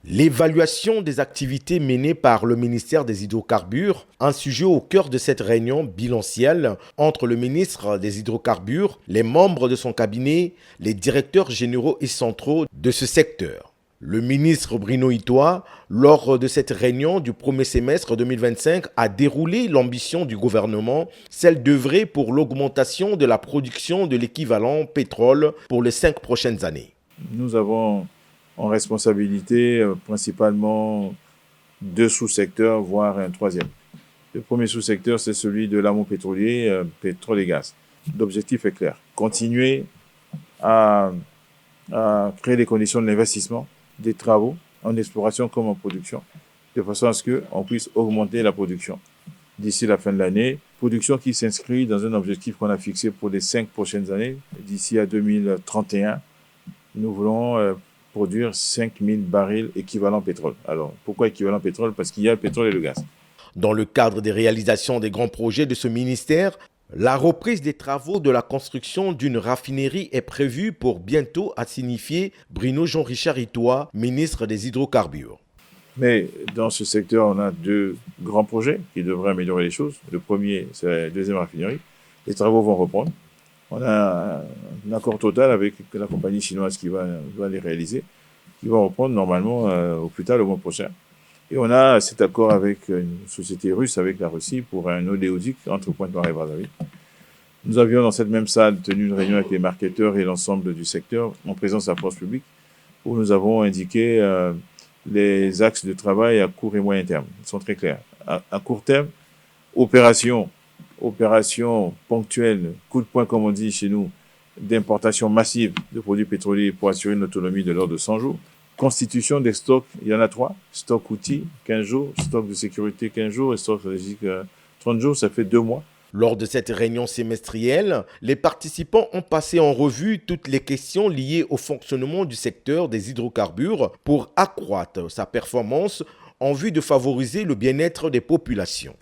L'évaluation des activités menées par le ministère des Hydrocarbures, un sujet au cœur de cette réunion bilancielle entre le ministre des Hydrocarbures, les membres de son cabinet, les directeurs généraux et centraux de ce secteur. Le ministre Bruno Itoie, lors de cette réunion du premier semestre 2025, a déroulé l'ambition du gouvernement, celle d'œuvrer pour l'augmentation de la production de l'équivalent pétrole pour les 5 prochaines années. Nous avons en responsabilité principalement 2 sous-secteurs, voire un 3e. Le premier sous-secteur, c'est celui de l'amont pétrolier, pétrole et gaz. L'objectif est clair. Continuer à créer les conditions de l'investissement, des travaux en exploration comme en production, de façon à ce qu'on puisse augmenter la production d'ici la fin de l'année. Production qui s'inscrit dans un objectif qu'on a fixé pour les 5 prochaines années. D'ici à 2031, nous voulons produire 5000 barils équivalent pétrole. Alors, pourquoi équivalent pétrole? Parce qu'il y a le pétrole et le gaz. Dans le cadre des réalisations des grands projets de ce ministère, la reprise des travaux de la construction d'une raffinerie est prévue pour bientôt, a signifié Bruno Jean-Richard Itoie, ministre des Hydrocarbures. Mais dans ce secteur, on a 2 grands projets qui devraient améliorer les choses. Le premier, c'est la 2e raffinerie. Les travaux vont reprendre. On a un accord total avec la compagnie chinoise qui va les réaliser, qui va reprendre normalement au plus tard le mois prochain. Et on a cet accord avec une société russe, avec la Russie, pour un oléoduc entre Pointe-Noire et Brazzaville. Nous avions dans cette même salle tenu une réunion avec les marketeurs et l'ensemble du secteur en présence de la force publique, où nous avons indiqué les axes de travail à court et moyen terme. Ils sont très clairs. À court terme, opération ponctuelle, coup de poing comme on dit chez nous, d'importation massive de produits pétroliers pour assurer une autonomie de l'ordre de 100 jours. Constitution des stocks, il y en a 3. Stock outils, 15 jours. Stock de sécurité, 15 jours. Et stock stratégique, 30 jours. Ça fait 2 mois. Lors de cette réunion semestrielle, les participants ont passé en revue toutes les questions liées au fonctionnement du secteur des hydrocarbures pour accroître sa performance en vue de favoriser le bien-être des populations.